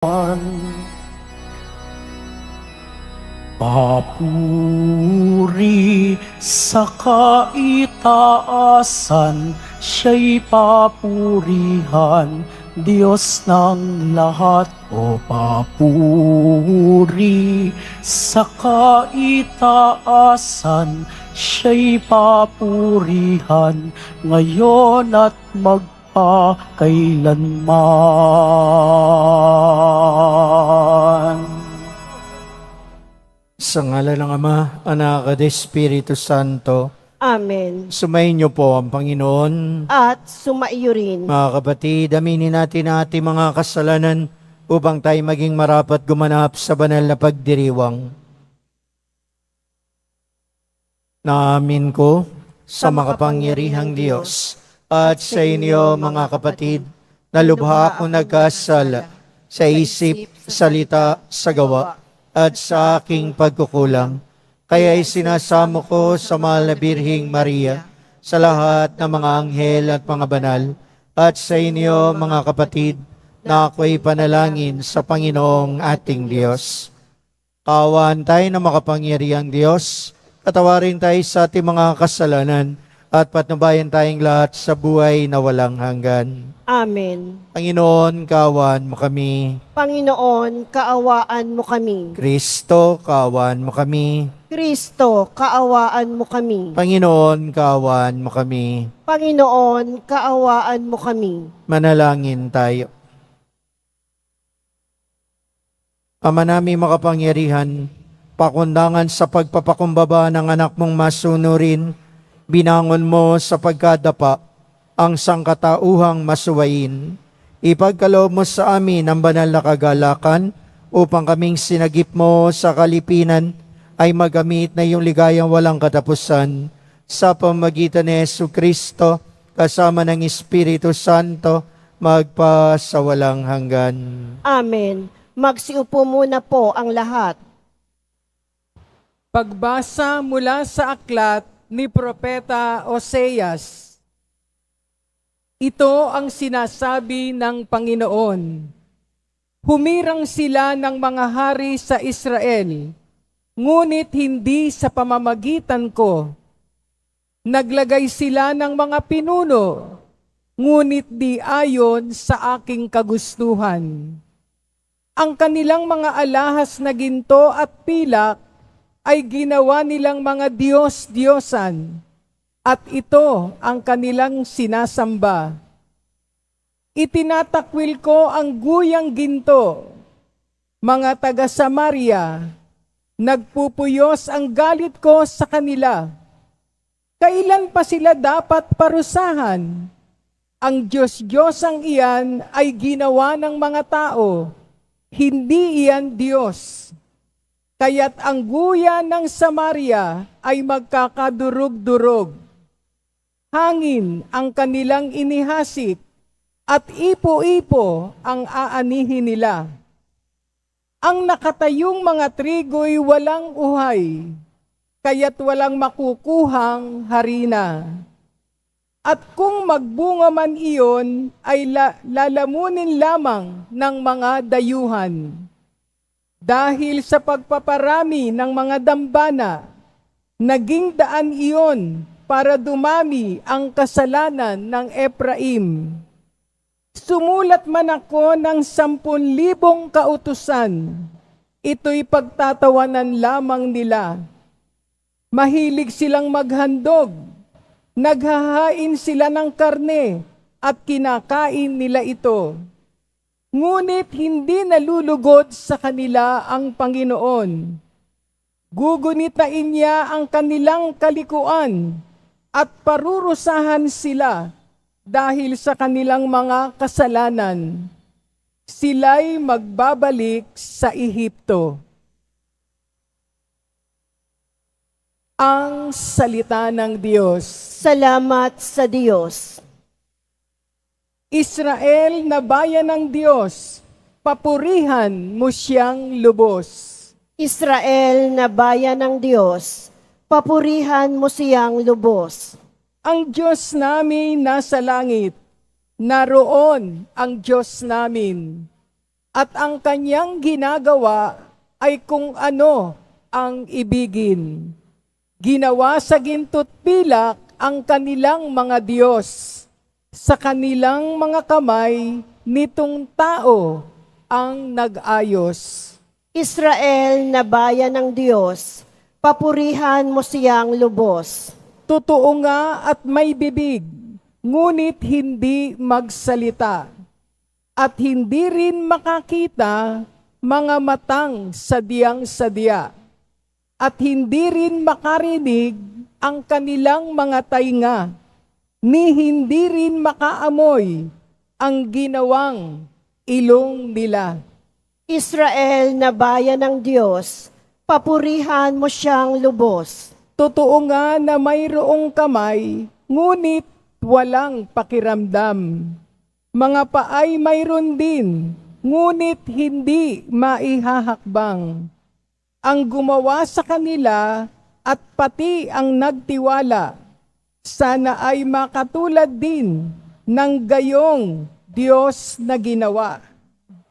Papuri sa kaitaasan, siya'y papurihan, Diyos ng lahat. O papuri sa kaitaasan, siya'y papurihan, ngayon at magpakailanman. Sa ngalan ng Ama, Anak at Espiritu Santo. Amen. Sumayin niyo po ang Panginoon. At sumaiyo rin. Mga kapatid, aminin natin ang ating mga kasalanan upang tayo maging marapat gumanap sa banal na pagdiriwang. Naamin ko sa makapangyarihang Diyos at sa inyo mga kapatid, na lubha akong nagkasala sa isip, salita, sa gawa, at sa aking pagkukulang. Kaya isinasamo ko sa mahal na Birheng Maria, sa lahat ng mga anghel at mga banal, at sa inyo mga kapatid, na ako'y panalangin sa Panginoong ating Diyos. Kaawaan tayo ng makapangyarihang Diyos, katawarin tayo sa ating mga kasalanan, at patnubayan tayong lahat sa buhay na walang hanggan. Amen. Panginoon, kaawaan mo kami. Panginoon, kaawaan mo kami. Kristo, kaawaan mo kami. Kristo, kaawaan mo kami. Panginoon, kaawaan mo kami. Panginoon, kaawaan mo kami. Manalangin tayo. Ama namin makapangyarihan, pakundangan sa pagpapakumbaba ng anak mong masunurin, binangon mo sa pagkadapa ang sangkatauhang masuwayin. Ipagkaloob mo sa amin ang banal na kagalakan upang kaming sinagip mo sa kalipinan ay magamit na iyong ligayang walang katapusan sa pamamagitan ni Jesucristo kasama ng Espiritu Santo magpa sa walang hanggan. Amen. Magsiupo muna po ang lahat. Pagbasa mula sa aklat ni Propeta Oseas. Ito ang sinasabi ng Panginoon. Humirang sila ng mga hari sa Israel, ngunit hindi sa pamamagitan ko. Naglagay sila ng mga pinuno, ngunit di ayon sa aking kagustuhan. Ang kanilang mga alahas na ginto at pilak ay ginawa nilang mga Diyos-Diyosan, at ito ang kanilang sinasamba. Itinatakwil ko ang guyang ginto, mga taga Samaria, nagpupuyos ang galit ko sa kanila. Kailan pa sila dapat parusahan? Ang Diyos-Diyosang iyan ay ginawa ng mga tao, hindi iyan Diyos. Kaya't ang guya ng Samaria ay magkakadurog-durog. Hangin ang kanilang inihasik at ipo-ipo ang aanihin nila. Ang nakatayong mga trigo'y walang uhay, kaya't walang makukuhang harina. At kung magbunga man iyon, ay lalamunin lamang ng mga dayuhan. Dahil sa pagpaparami ng mga dambana, naging daan iyon para dumami ang kasalanan ng Ephraim. Sumulat man ako ng 10,000 kautusan, ito'y pagtatawanan lamang nila. Mahilig silang maghandog, naghahain sila ng karne at kinakain nila ito. Ngunit hindi nalulugod sa kanila ang Panginoon. Gugunitain niya ang kanilang kalikuan at parurusahan sila dahil sa kanilang mga kasalanan. Sila'y magbabalik sa Ehipto. Ang salita ng Diyos. Salamat sa Diyos. Israel na bayan ng Diyos, papurihan mo siyang lubos. Israel na bayan ng Diyos, papurihan mo siyang lubos. Ang Diyos namin nasa langit, naroon ang Diyos namin. at ang kanyang ginagawa ay kung ano ang ibigin. Ginawa sa ginto't pilak ang kanilang mga Diyos. Sa kanilang mga kamay, nitong tao ang nag-ayos. Israel na bayan ng Diyos, papurihan mo siyang lubos. Totoo nga at may bibig, ngunit hindi magsalita. At hindi rin makakita mga matang sadyang-sadya. At hindi rin makarinig ang kanilang mga tainga, ni hindi rin makaamoy ang ginawang ilong nila. Israel na bayan ng Diyos, papurihan mo siyang lubos. Totoo nga na mayroong kamay, ngunit walang pakiramdam. Mga paay mayroon din, ngunit hindi maihahakbang. Ang gumawa sa kanila at pati ang nagtiwala, sana ay makatulad din ng gayong Diyos na ginawa.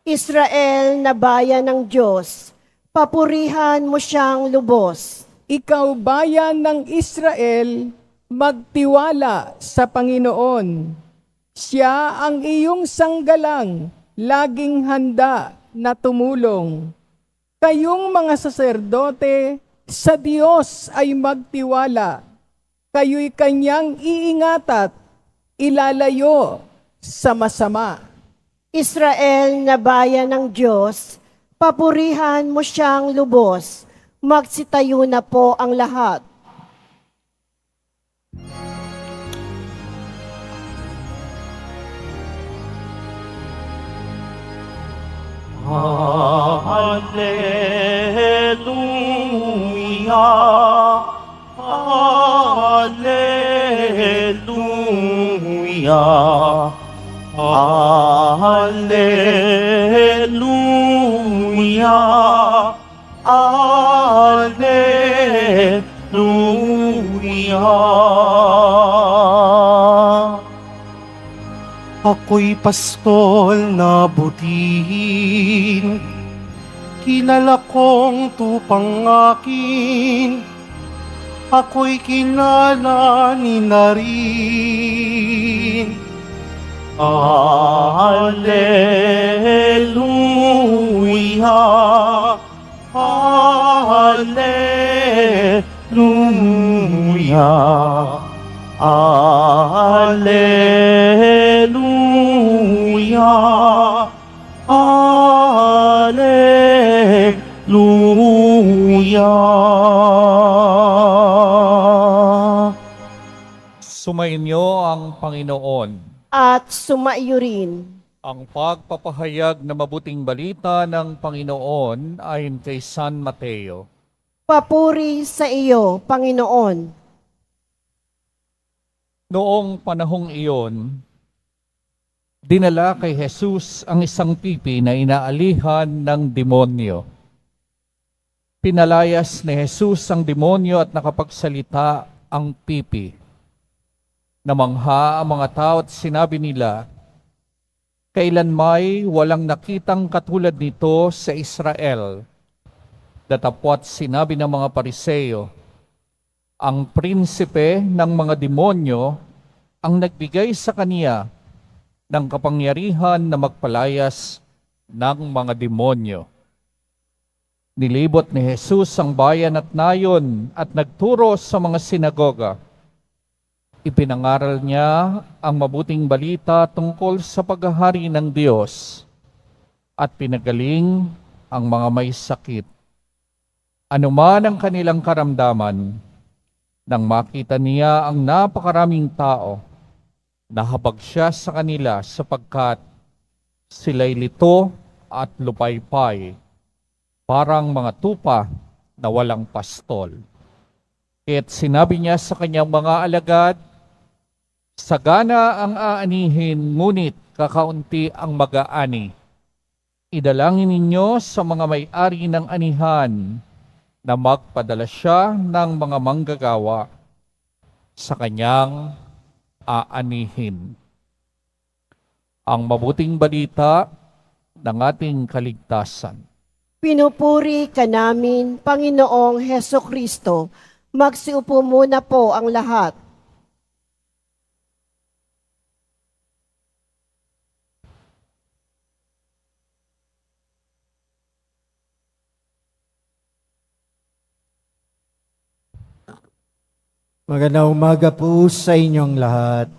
Israel na bayan ng Diyos, papurihan mo siyang lubos. Ikaw bayan ng Israel, magtiwala sa Panginoon. Siya ang iyong sanggalang, laging handa na tumulong. Kayong mga saserdote, sa Diyos ay magtiwala. Kayo'y kanyang iingat at ilalayo sa masama. Israel na bayan ng Diyos, papurihan mo siyang lubos. Magsitayo na po ang lahat. Hallelujah, Hallelujah, Hallelujah, Hallelujah. Ako'y pastol na butin, kilala kong tupang akin. Ako'y kilala ni na rin. Hallelujah, Hallelujah, Hallelujah, Hallelujah. Sumainyo ang Panginoon. At sumaiyo rin. Ang pagpapahayag na mabuting balita ng Panginoon ayon kay San Mateo. Papuri sa iyo, Panginoon. Noong panahong iyon, dinala kay Jesus ang isang pipi na inaalihan ng demonyo. Pinalayas ni Jesus ang demonyo at nakapagsalita ang pipi. Namangha ang mga tao at sinabi nila, kailanmay walang nakitang katulad nito sa Israel. Datapwat sinabi ng mga Pariseo, ang prinsipe ng mga demonyo ang nagbigay sa kaniya ng kapangyarihan na magpalayas ng mga demonyo. Nilibot ni Jesus ang bayan at nayon at nagturo sa mga sinagoga. Ipinangaral niya ang mabuting balita tungkol sa paghahari ng Diyos at pinagaling ang mga may sakit. Anuman ang kanilang karamdaman, nang makita niya ang napakaraming tao, nahabag siya sa kanila sapagkat sila'y lito at lupaypay, parang mga tupa na walang pastol. Kaya't sinabi niya sa kanyang mga alagad, sagana ang aanihin, ngunit kakaunti ang mag-aani. Idalangin ninyo sa mga may-ari ng anihan na magpadala siya ng mga manggagawa sa kanyang aanihin. Ang mabuting balita ng ating kaligtasan. Pinupuri ka namin, Panginoong Heso Kristo. Magsiupo muna po ang lahat. Magandang umaga po sa inyong lahat.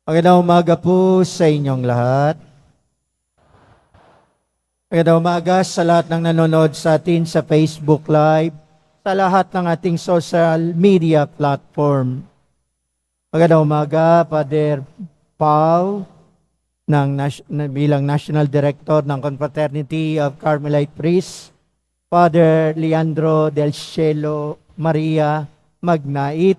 Magandang umaga po sa inyong lahat. Magandang umaga sa lahat ng nanonood sa atin sa Facebook Live, sa lahat ng ating social media platform. Magandang umaga, Father Paul, bilang National Director ng Confraternity of Carmelite Priests, Father Leandro Del Cielo Maria Magnait,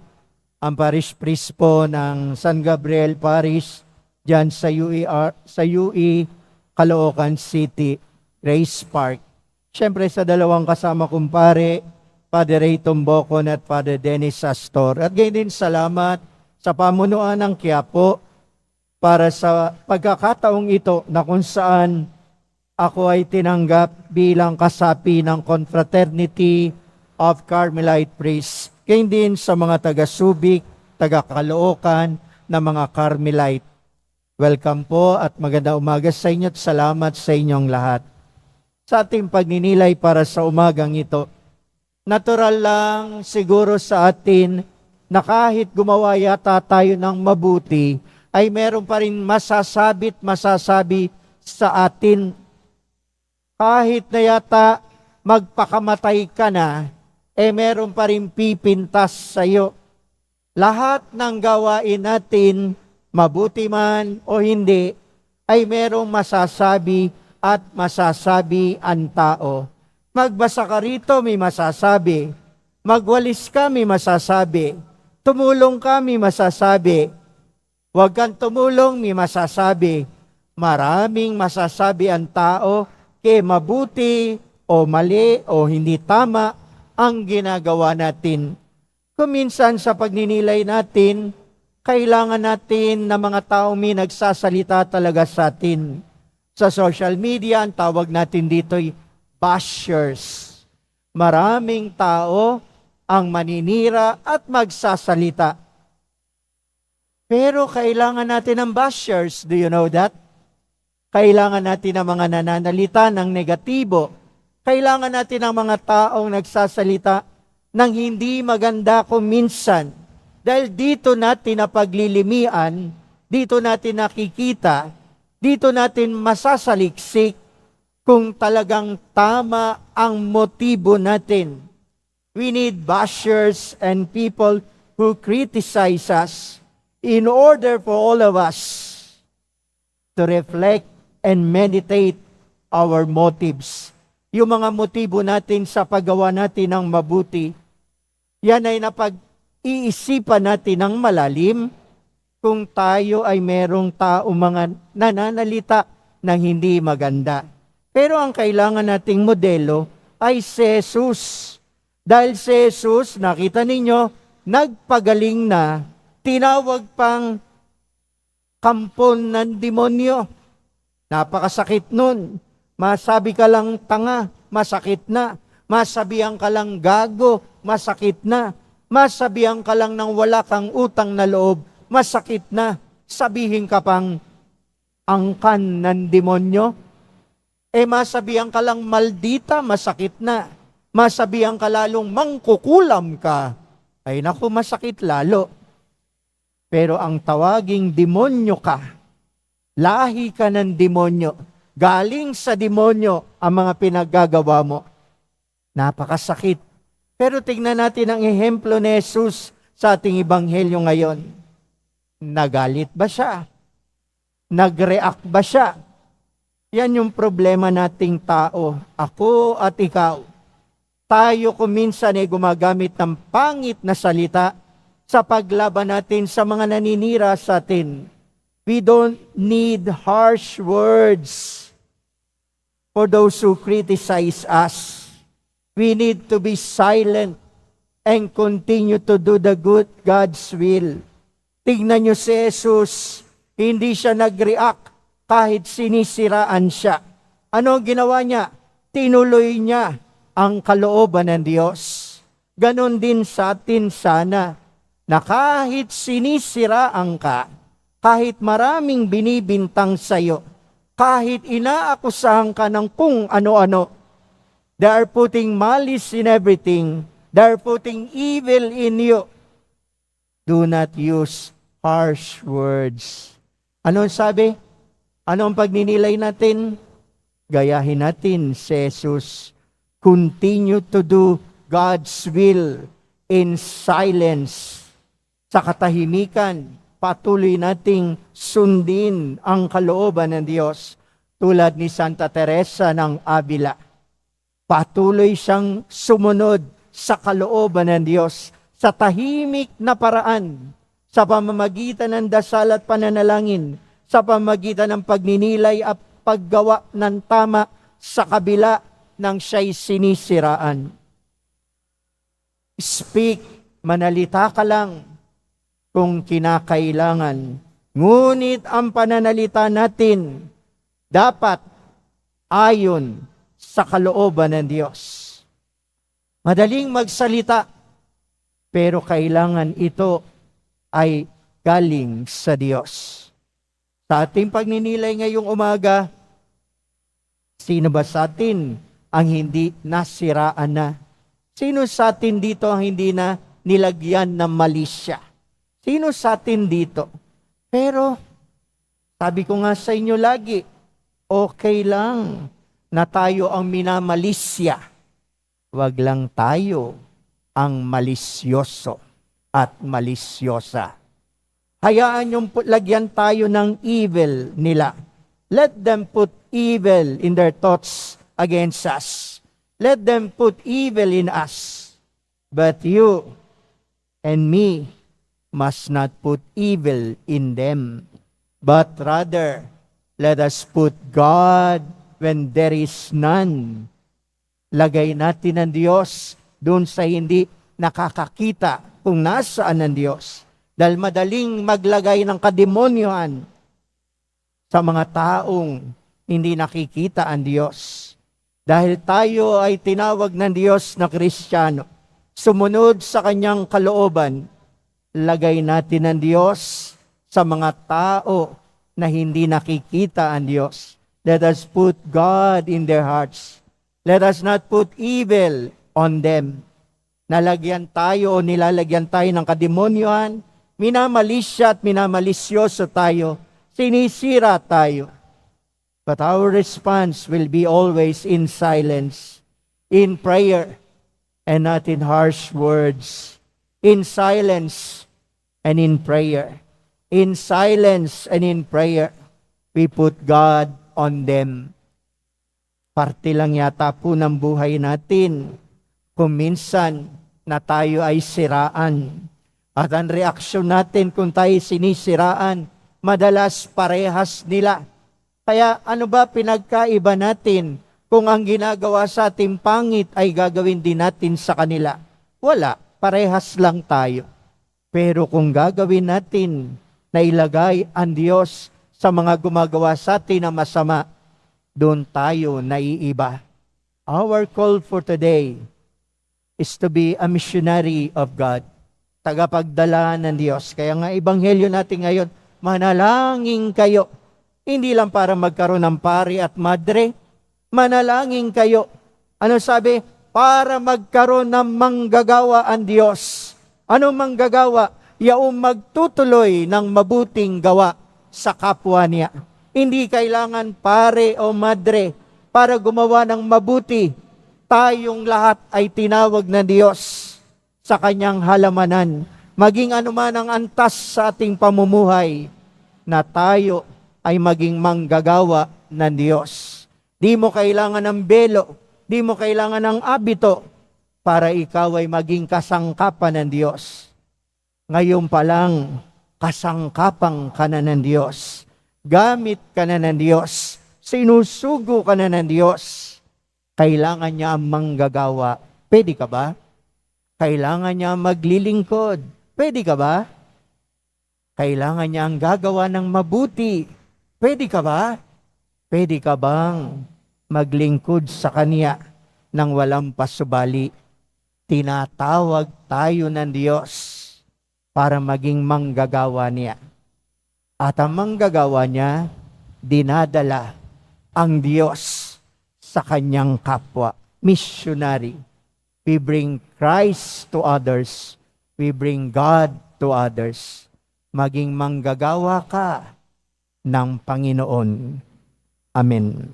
ang Parish Priest po ng San Gabriel Parish dyan sa UE Caloocan City, Grace Park. Siyempre sa dalawang kasama kumpare, Father Ray Tumbocon at Father Dennis Astor. At gayon din salamat sa pamunuan ng Quiapo para sa pagkakataong ito na kung saan ako ay tinanggap bilang kasapi ng Confraternity of Carmelite Priests. Gayon din sa mga taga-Subic, taga-Caloocan na mga Carmelite. Welcome po at magandang umaga sa inyo at salamat sa inyong lahat. Sa ating pagninilay para sa umagang ito, natural lang siguro sa atin na kahit gumawa yata tayo ng mabuti, ay meron pa rin masasabi sa atin. Kahit na yata magpakamatay ka na, meron pa rin pipintas sa iyo. Lahat ng gawain natin, mabuti man o hindi, ay merong masasabi at masasabi ang tao. Magbasa ka rito, may masasabi. Magwalis ka, may masasabi. Tumulong ka, may masasabi. Huwag kang tumulong, may masasabi. Maraming masasabi ang tao, kaya mabuti o mali o hindi tama ang ginagawa natin. Kuminsan sa pagninilay natin, kailangan natin na mga tao may nagsasalita talaga sa atin. Sa social media, ang tawag natin dito ay bashers. Maraming tao ang maninira at magsasalita. Pero kailangan natin ng bashers. Do you know that? Kailangan natin ng mga nananalita ng negatibo. Kailangan natin ng mga taong nagsasalita ng hindi maganda kung minsan. Dahil dito natin napaglilimian, dito natin nakikita, dito natin masasaliksik kung talagang tama ang motibo natin. We need bashers and people who criticize us in order for all of us to reflect and meditate our motives. Yung mga motibo natin sa paggawa natin ng mabuti, yan ay napag-iisipan natin ng malalim kung tayo ay merong tao mga nananalita ng hindi maganda. Pero ang kailangan nating modelo ay si Jesus. Dahil si Jesus, nakita ninyo, nagpagaling na, tinawag pang kampon ng demonyo. Napakasakit nun. Masabi ka lang tanga, masakit na. Masabihan ka lang gago, masakit na. Masabihan ka lang ng wala kang utang na loob, masakit na. Sabihin ka pang angkan ng demonyo. Masabihan ka lang maldita, masakit na. Masabihan ka lalong mangkukulam ka. Ay naku, masakit lalo. Pero ang tawaging demonyo ka, lahi ka ng demonyo, galing sa demonyo ang mga pinaggagawa mo. Napakasakit. Pero tingnan natin ang ehemplo ni Jesus sa ating ebanghelyo ngayon. Nagalit ba siya? Nag-react ba siya? Yan yung problema nating tao. Ako at ikaw. Tayo kuminsan ay gumagamit ng pangit na salita sa paglaban natin sa mga naninira sa atin. We don't need harsh words for those who criticize us. We need to be silent and continue to do the good God's will. Tingnan nyo si Jesus, hindi siya nag-react, kahit sinisiraan siya. Ano ang ginawa niya? Tinuloy niya ang kalooban ng Diyos. Ganon din sa atin sana, na kahit sinisiraan ka, kahit maraming binibintang sa'yo, kahit inaakusahan ka ng kung ano-ano, they are putting malice in everything, they are putting evil in you. Do not use harsh words. Ano ang sabi? Ano ang pagninilay natin? Gayahin natin si Jesus. Continue to do God's will in silence. Sa katahimikan, patuloy nating sundin ang kalooban ng Diyos. Tulad ni Santa Teresa ng Avila. Patuloy siyang sumunod sa kalooban ng Diyos sa tahimik na paraan, sa pamamagitan ng dasal at pananalangin, sa pamamagitan ng pagninilay at paggawa ng tama sa kabila ng siya'y sinisiraan. Speak, manalita ka lang kung kinakailangan. Ngunit ang pananalita natin dapat ayon sa kalooban ng Diyos. Madaling magsalita, pero kailangan ito ay galing sa Diyos. Sa ating pagninilay ngayong umaga, sino ba sa atin ang hindi nasiraan na? Sino sa atin dito ang hindi na nilagyan ng malisya? Sino sa atin dito? Pero, sabi ko nga sa inyo lagi, okay lang na tayo ang minamalisya. Wag lang tayo ang malisyoso at malisyosa. Hayaan yung lagyan tayo ng evil nila. Let them put evil in their thoughts against us. Let them put evil in us. But you and me must not put evil in them. But rather, let us put God when there is none. Lagay natin ang Diyos doon sa hindi nakakakita kung nasaan ang Diyos. Dahil madaling maglagay ng kademonyohan sa mga taong hindi nakikita ang Diyos. Dahil tayo ay tinawag ng Diyos na Kristiyano, sumunod sa kanyang kalooban, lagay natin ang Diyos sa mga tao na hindi nakikita ang Diyos. Let us put God in their hearts. Let us not put evil on them. Nalagyan tayo o nilalagyan tayo ng kademonyohan, minamalisya at minamalisyoso tayo, sinisira tayo. But our response will be always in silence, in prayer, and not in harsh words. In silence and in prayer. In silence and in prayer, we put God on them. Parte lang yata po ng buhay natin kung minsan na tayo ay siraan. At ang reaksyon natin kung tayo sinisiraan, madalas parehas nila. Kaya ano ba pinagkaiba natin kung ang ginagawa sa ating pangit ay gagawin din natin sa kanila? Wala, parehas lang tayo. Pero kung gagawin natin na ilagay ang Diyos sa mga gumagawa sa atin na masama, doon tayo naiiba. Our call for today is to be a missionary of God. Tagapagdala ng Diyos. Kaya nga ebanghelyo natin ngayon, manalangin kayo. Hindi lang para magkaroon ng pari at madre. Manalangin kayo. Ano sabi? Para magkaroon ng manggagawa ang Diyos. Ano manggagawa? Yaong magtutuloy ng mabuting gawa sa kapwa niya. Hindi kailangan pare o madre para gumawa ng mabuti. Tayong lahat ay tinawag ng Diyos sa kanyang halamanan, maging anuman ang antas sa ating pamumuhay, na tayo ay maging manggagawa ng Diyos. Di mo kailangan ng belo, di mo kailangan ng abito, para ikaw ay maging kasangkapan ng Diyos. Ngayon pa lang, kasangkapang ka na ng Diyos. Gamit ka na ng Diyos. Sinusugo ka na ng Diyos. Kailangan niya ang manggagawa. Pwede ka ba? Kailangan niya maglilingkod. Pwede ka ba? Kailangan niya ang gagawa ng mabuti. Pwede ka ba? Pwede ka bang maglingkod sa Kanya nang walang pasubali? Tinatawag tayo ng Diyos para maging manggagawa niya. At ang manggagawa niya, dinadala ang Diyos sa Kanyang kapwa. Missionary. We bring Christ to others. We bring God to others. Maging manggagawa ka ng Panginoon. Amen.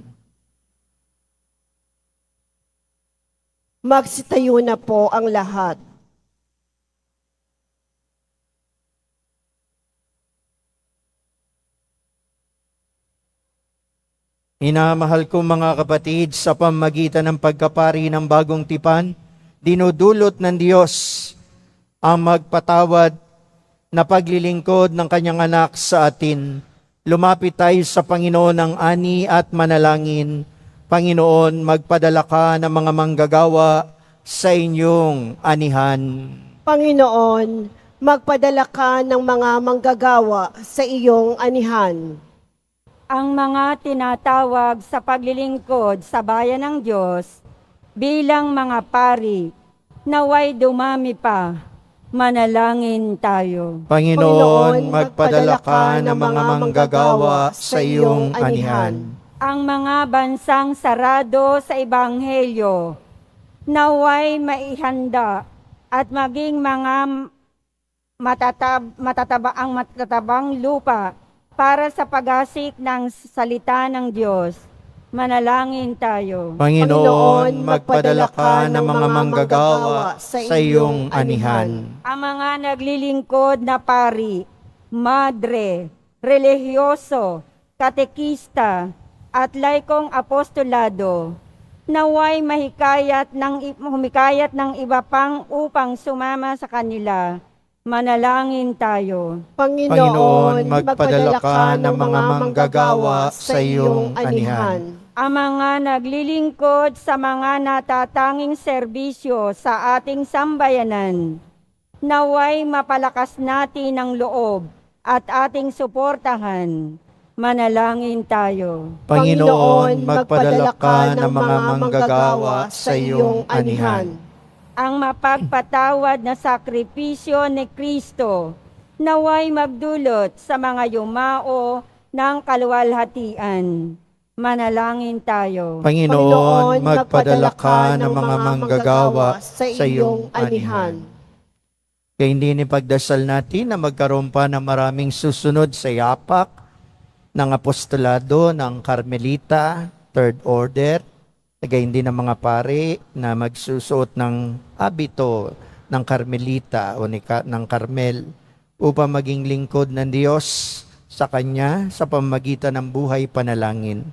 Magsitayo na po ang lahat. Minamahal ko mga kapatid, sa pamagitan ng pagkapari ng bagong tipan, dinudulot ng Diyos ang magpatawad na paglilingkod ng Kanyang anak sa atin. Lumapit tayo sa Panginoon ng ani at manalangin. Panginoon, magpadala ka ng mga manggagawa sa inyong anihan. Panginoon, magpadala ka ng mga manggagawa sa iyong anihan. Ang mga tinatawag sa paglilingkod sa bayan ng Diyos bilang mga pari, naway dumami pa. Manalangin tayo. Panginoon, magpadala ka ng mga manggagawa sa iyong anihan. Ang mga bansang sarado sa Ebanghelyo, naway maihanda at maging mga matatabang lupa para sa pag-asik ng salita ng Diyos. Manalangin tayo. Panginoon, magpadala ka ng mga manggagawa sa iyong anihan. Ang mga naglilingkod na pari, madre, relihiyoso, katekista, at laikong apostolado, naway humikayat ng iba pang upang sumama sa kanila. Manalangin tayo. Panginoon, magpadala ka ng mga manggagawa sa iyong anihan. Ang mga naglilingkod sa mga natatanging serbisyo sa ating sambayanan, naway mapalakas natin ang loob at ating suportahan. Manalangin tayo. Panginoon, magpadala ka ng mga manggagawa sa iyong anihan. Ang mapagpatawad na sakripisyo ni Kristo, naway magdulot sa mga yumao ng kaluwalhatian. Manalangin tayo. Panginoon, magpadala ka ng mga manggagawa sa iyong anihan. Kaya hindi ni pagdasal natin na magkaroon pa ng maraming susunod sa yapak ng apostolado ng Carmelita, Third Order, gayon din ng mga pare na magsusuot ng abito ng Carmelita o ng Carmel upang maging lingkod ng Diyos sa Kanya sa pamamagitan ng buhay panalangin.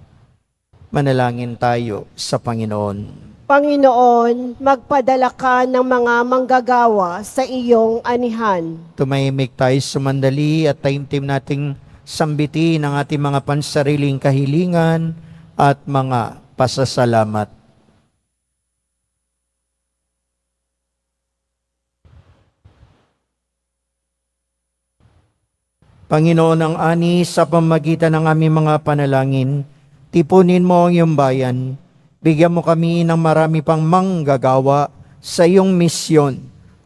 Manalangin tayo sa Panginoon. Panginoon, magpadala ka ng mga manggagawa sa iyong anihan. Tumahimik tayo sumandali at taimtim nating sambitin ang ating mga pansariling kahilingan at mga pasasalamat. Panginoon ang ani, sa pamagitan ng aming mga panalangin, tipunin mo ang iyong bayan. Bigyan mo kami ng marami pang manggagawa sa iyong misyon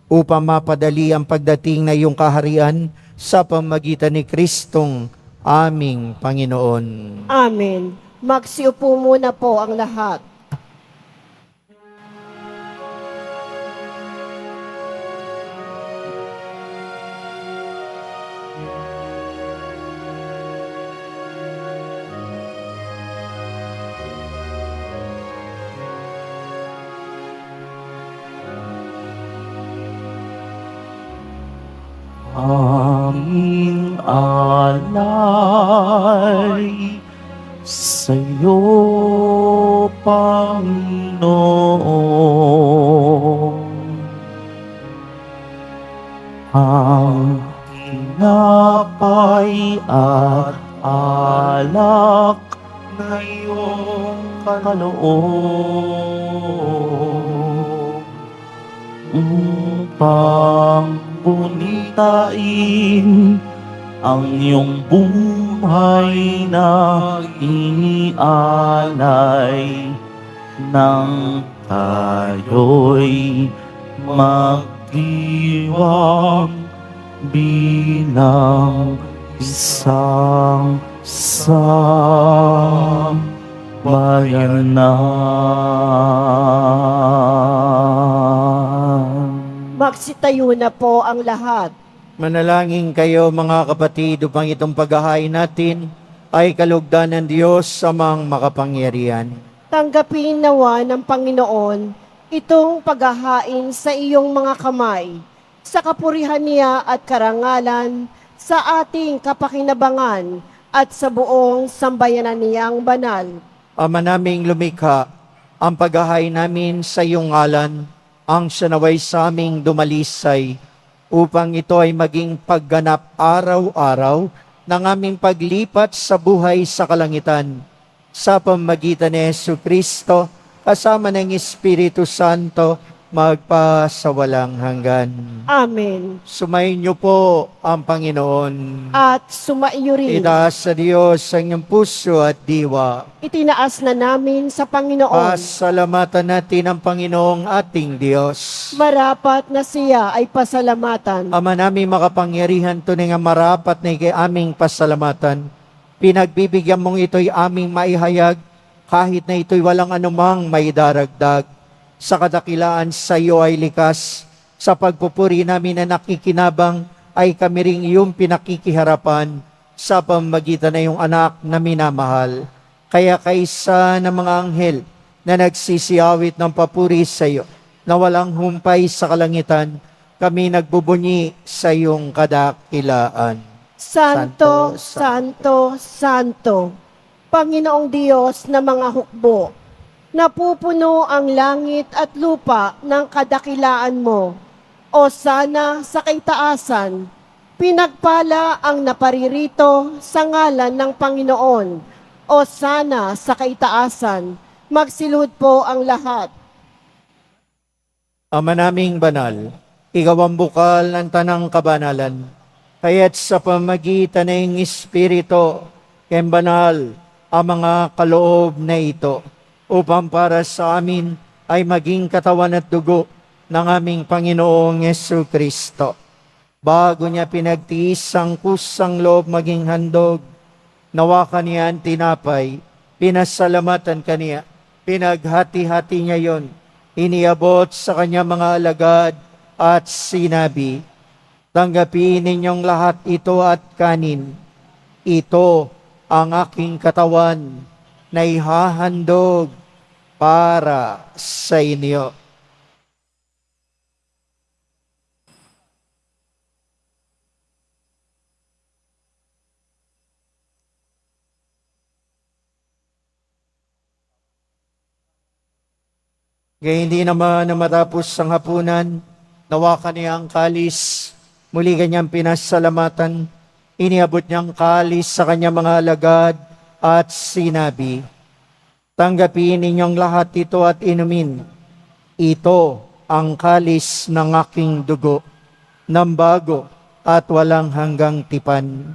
upang mapadali ang pagdating na iyong kaharian sa pamagitan ni Kristong aming Panginoon. Amen. Magsiupo muna po ang lahat. Aming alay sa'yo, Panginoon. Ang tinapay at alak na iyong kaloob upang bunitain ang iyong buhay buhay na inialay nang tayo'y magdiwang bilang isang bayanan. Magsitayo na po ang lahat. Manalangin kayo mga kapatid upang itong paghahain natin ay kalugdan ng Diyos sa mga makapangyarihan. Tanggapin nawa ng Panginoon itong paghahain sa iyong mga kamay, sa kapurihan niya at karangalan, sa ating kapakinabangan at sa buong sambayanan niyang banal. Ama naming lumikha, ang paghahain namin sa iyong ngalan, ang sanaway sa aming dumalisay, upang ito ay maging pagganap araw-araw ng aming paglipat sa buhay sa kalangitan. Sa pamamagitan ni Jesucristo, kasama ng Espiritu Santo, magpasawalang hanggan. Amen. Sumayin niyo po ang Panginoon. At sumaiyo rin. Itaas sa Diyos ang iyong puso at diwa. Itinaas na namin sa Panginoon. Pasalamatan natin ang Panginoong ating Diyos. Marapat na siya ay pasalamatan. Ama namin makapangyarihan, tunay nga marapat na ikay aming pasalamatan. Pinagbibigyan mong ito'y aming maihayag, kahit na ito'y walang anumang maidaragdag. Sa kadakilaan sa iyo ay likas, sa pagpupuri namin na nakikinabang, ay kami ring iyong pinakikiharapan sa pamamagitan na iyong anak na minamahal. Kaya kaysa ng mga anghel na nagsisiyawit ng papuri sa iyo, na walang humpay sa kalangitan, kami nagbubunyi sa iyong kadakilaan. Santo, Santo, Santo, Panginoong Diyos na mga hukbo, napupuno ang langit at lupa ng kadakilaan mo. O sana sa kaitaasan, pinagpala ang naparirito sa ngalan ng Panginoon. O sana sa kaitaasan, magsilhod po ang lahat. Ama naming banal, ikaw ang bukal ng tanang kabanalan, kaya't sa pamagitan ng Espiritu, kayang banal ang mga kaloob na ito, upang para sa amin ay maging katawan at dugo ng aming Panginoong Jesucristo. Bago niya pinagtiis ang kusang loob maging handog, nawakan niya ang tinapay, pinasalamatan kaniya, pinaghati-hati niya yon, iniabot sa kanya mga alagad at sinabi, tanggapin ninyong lahat ito at kanin. Ito ang aking katawan na ihahandog para sa inyo. Kaya hindi naman na matapos ang hapunan, nawakan niya ang kalis, muli kanyang pinasalamatan, iniabot niyang kalis sa kanyang mga alagad at sinabi, tanggapin ninyong lahat ito at inumin. Ito ang kalis ng aking dugo, ng bago at walang hanggang tipan.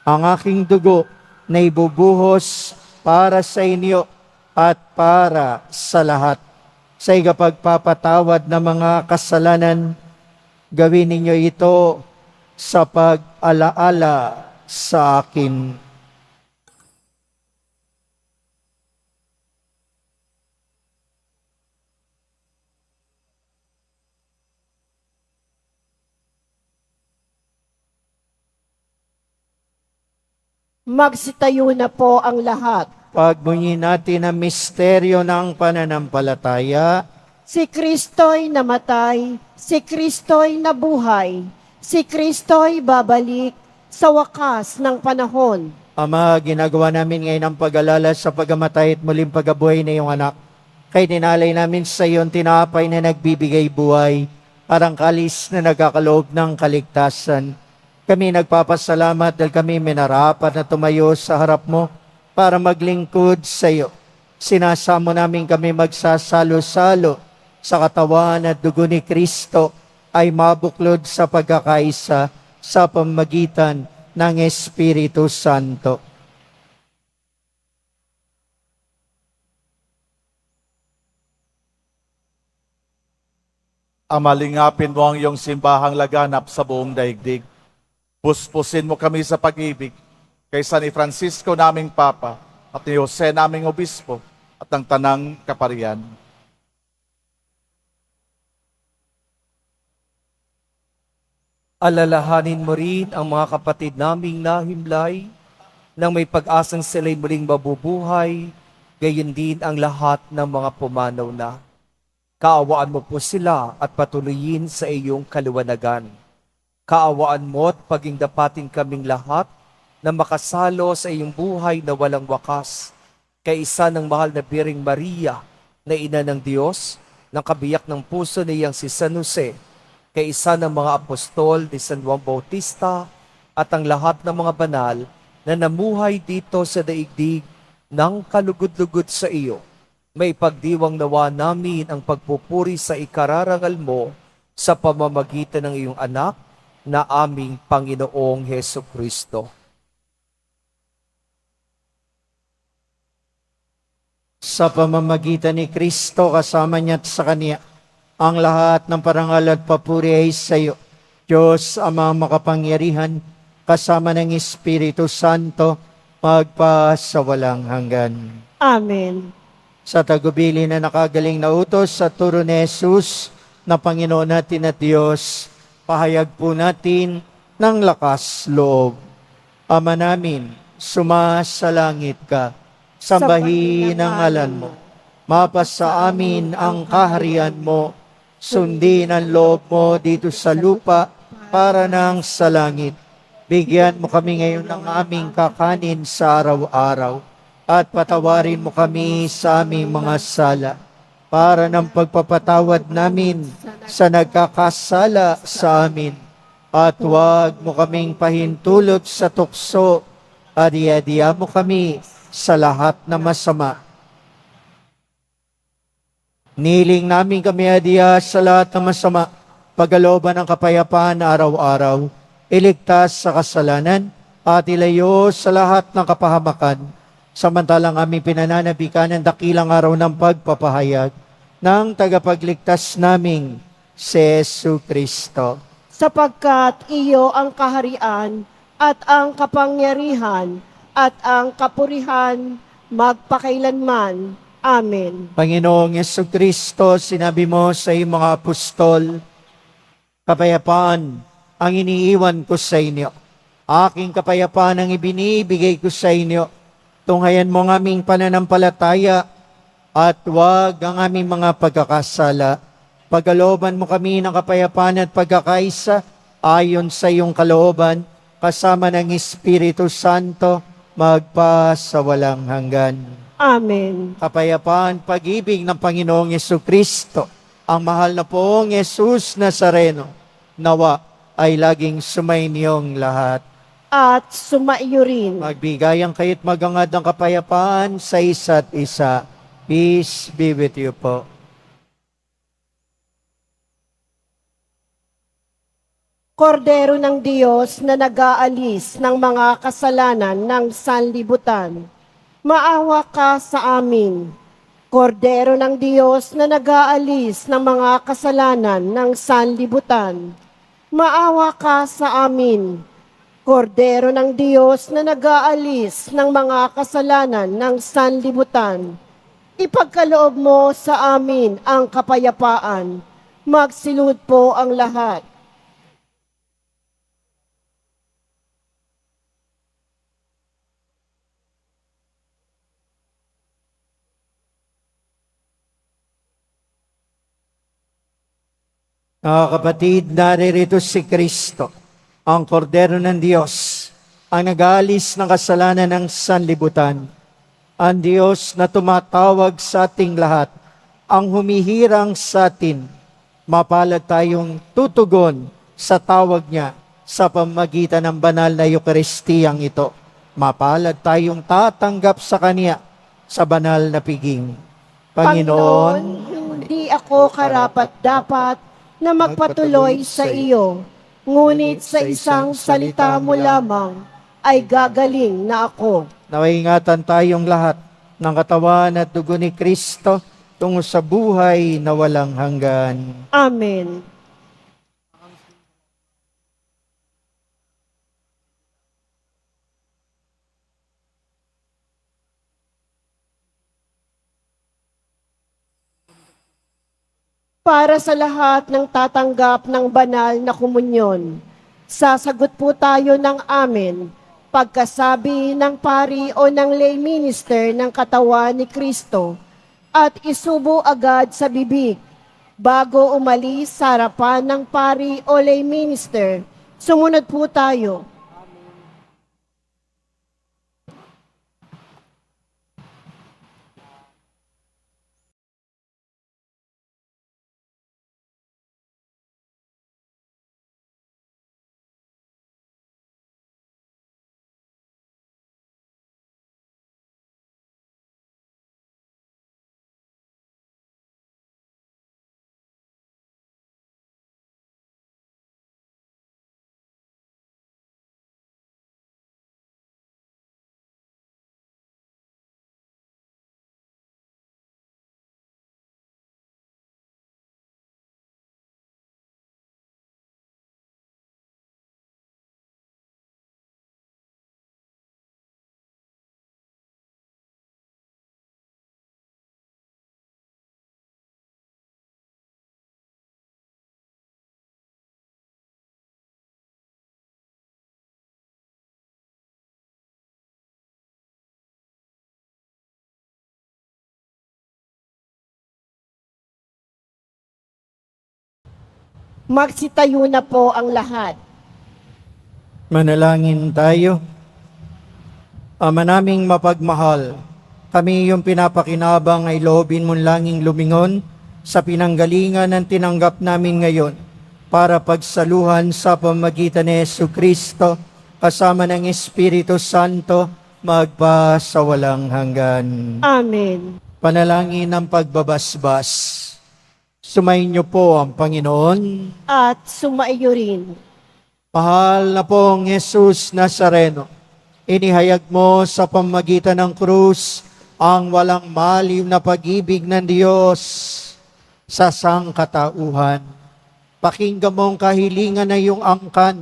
Ang aking dugo na ibubuhos para sa inyo at para sa lahat. Sa ikapagpapatawad ng mga kasalanan, gawin ninyo ito sa pag-alaala sa akin. Magsitayo na po ang lahat. Pagbunyi natin ang misteryo ng pananampalataya. Si Kristo'y namatay, si Kristo'y nabuhay, si Kristo'y babalik sa wakas ng panahon. Ama, ginagawa namin ngayon ang pag-alala sa pagamatay at muling pagabuhay na iyong anak. Kay dinalay namin sa iyon tinapay na nagbibigay buhay, parang kalis na nagkakaloob ng kaligtasan. Kami nagpapasalamat dahil kami minarapat na tumayo sa harap mo para maglingkod sa iyo. Sinasamo namin kami magsasalo-salo sa katawan at dugo ni Kristo ay mabuklod sa pagkakaisa sa pamamagitan ng Espiritu Santo. Amalingapin mo ang iyong simbahang laganap sa buong daigdig. Puspusin mo kami sa pag-ibig kaysa ni Francisco naming Papa at ni Jose naming Obispo at ang tanang kaparian. Alalahanin mo rin ang mga kapatid naming nahimlay nang may pag-asang sila'y muling mabubuhay, gayon din ang lahat ng mga pumanaw na. Kaawaan mo po sila at patuloyin sa iyong kaliwanagan. Kaawaan mo at paging dapatin kaming lahat na makasalo sa iyong buhay na walang wakas, kaisa ng mahal na Biring Maria na ina ng Diyos, ng kabiyak ng puso niyang si San Jose, kaisa ng mga apostol ni San Juan Bautista at ang lahat ng mga banal na namuhay dito sa daigdig ng kalugod-lugod sa iyo. May pagdiwang nawa namin ang pagpupuri sa ikararangal mo sa pamamagitan ng iyong anak na aming Panginoong Heso Kristo. Sa pamamagitan ni Kristo kasama niya at sa Kanya, ang lahat ng parangal at papuri ay sa iyo, Diyos Ama makapangyarihan, kasama ng Espiritu Santo, magpa sa walang hanggan. Amen. Sa tagubili na nakagaling na utos sa turo ni Jesus na Panginoon natin at Diyos, pahayag po natin ng lakas loob. Ama namin, sumasalangit ka, sambahin ang ngalan mo. Mapasa amin ang kaharian mo, sundin ang loob mo dito sa lupa para nang sa langit. Bigyan mo kami ngayon ng aming kakanin sa araw-araw at patawarin mo kami sa aming mga sala para ng pagpapatawad namin sa nagkakasala sa amin. At huwag mo kaming pahintulot sa tukso at iadiya mo kami sa lahat na masama. Niling namin kami adiya sa lahat ng masama, pagkalooban ng kapayapaan araw-araw, iligtas sa kasalanan at ilayo sa lahat ng kapahamakan, samantalang aming pinananabikan ng dakilang araw ng pagpapahayag ng tagapagligtas naming si Jesu Kristo. Sapagkat iyo ang kaharian at ang kapangyarihan at ang kapurihan magpakailanman. Amen. Panginoong Yesu Kristo, sinabi mo sa iyong mga apostol, kapayapaan ang iniiwan ko sa inyo. Aking kapayapaan ang ibinibigay ko sa inyo. Tunghayan mo ang aming pananampalataya at huwag ang aming mga pagkakasala. Pagkalooban mo kami ng kapayapaan at pagkakaisa ayon sa iyong kalooban, kasama ng Espiritu Santo, magpa sa walang hanggan. Amen. Kapayapaan, pag-ibig ng Panginoong Yesu Kristo, ang mahal na poong Jesus Nazareno, nawa ay laging sumayinyong lahat. At sumaiyo rin. Magbigayan kayo't magangad ng kapayapaan sa isa't isa. Peace be with you po. Kordero ng Diyos na nag-aalis ng mga kasalanan ng sanlibutan, maawa ka sa amin. Kordero ng Diyos na nag-aalis ng mga kasalanan ng sanlibutan, maawa ka sa amin. Kordero ng Diyos na nag-aalis ng mga kasalanan ng sanlibutan, ipagkaloob mo sa amin ang kapayapaan. Magsilud po ang lahat. Mga kapatid, naririto si Kristo, ang kordero ng Diyos, ang nag-aalis ng kasalanan ng sanlibutan. Ang Diyos na tumatawag sa ating lahat, ang humihirang sa atin. Mapalad tayong tutugon sa tawag niya sa pamamagitan ng banal na Eukaristiyang ito. Mapalad tayong tatanggap sa Kanya sa banal na piging. Panginoon, hindi ako karapat-dapat na magpatuloy sa iyo, ngunit sa isang salita mo lamang ay gagaling na ako. naway ingatan tayong lahat ng katawan at dugo ni Kristo tungo sa buhay na walang hanggan. Amen. Para sa lahat ng tatanggap ng banal na komunyon, sasagot po tayo ng amen pagkasabi ng pari o ng lay minister ng katawan ni Kristo at isubo agad sa bibig bago umalis sa harapan ng pari o lay minister. Sumunod po tayo. Magsitayo na po ang lahat. Manalangin tayo. Ama naming mapagmahal, kami yung pinapakinabang ay loobin mong langing lumingon sa pinanggalingan ng tinanggap namin ngayon para pagsaluhan sa pamagitan ni Jesucristo kasama ng Espiritu Santo magpa sa walang hanggan. Amen. Panalangin ng pagbabasbas. Sumayin niyo po ang Panginoon. At sumaiyo rin. Mahal na pong Jesus Nazareno, inihayag mo sa pamagitan ng krus ang walang maliw na pag-ibig ng Diyos sa sangkatauhan. Pakinggan mo ang kahilingan ng iyong angkan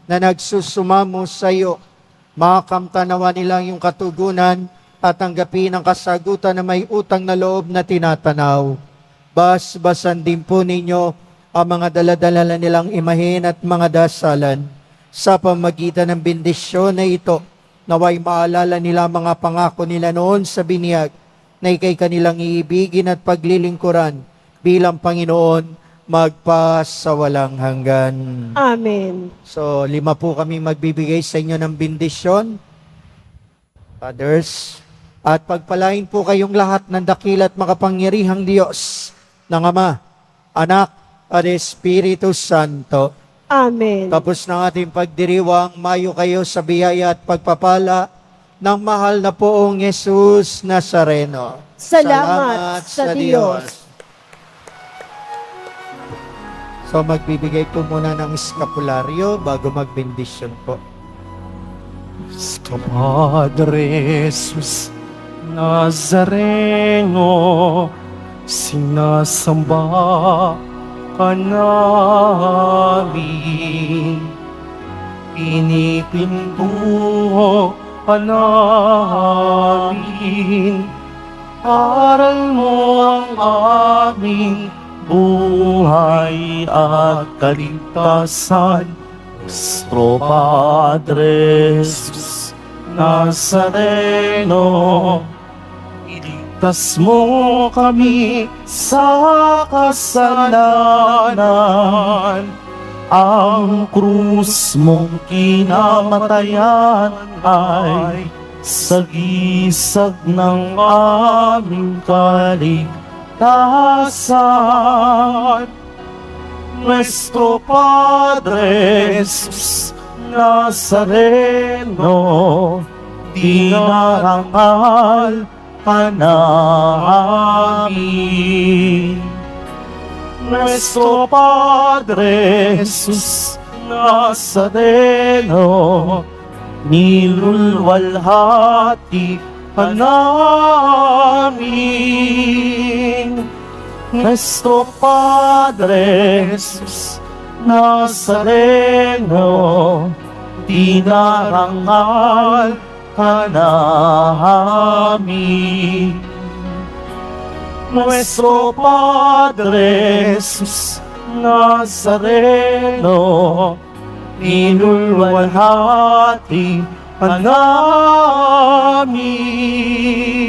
na nagsusumamo sa iyo. Makamtanawa nila yung katugunan at tanggapin ang kasagutan na may utang na loob na tinatanaw. Basbasan din po ninyo ang mga daladala nilang imahin at mga dasalan sa pamagitan ng bendisyon na ito. Naway maalala nila mga pangako nila noon sa binyag na ikay kanilang iibigin at paglilingkuran bilang Panginoon magpa sa walang hanggan. Amen. So, 5 po kami magbibigay sa inyo ng bendisyon. Fathers, at pagpalain po kayong lahat ng dakila at makapangyarihang Diyos ng Ama, Anak, at Espiritu Santo. Amen. Tapos ng ating pagdiriwang, mayo kayo sa biyaya at pagpapala ng mahal na poong Jesus Nazareno. Salamat sa Diyos. So magbibigay po muna ng eskapularyo bago magbendisyon po. Padre Jesus Nazareno, sinasamba ka namin, pinipintuho ka namin, aral mo ang aming buhay at kaligtasan. Nuestro Padre Jesus Nazareno, iligtas mo kami sa kasalanan. Ang krus mong kinamatayan ay sagisag ng aming kaligtasan. Nuestro Padre Jesus Nazareno, dinarangal ka namin. Nuestro Padre Jesus Nazareno, nilulwalhati ka namin. Nuestro Padre Jesus Nazareno, dinarangal ka namin. Nuestro Padre Jesus Nazareno, inulwalhati ka namin.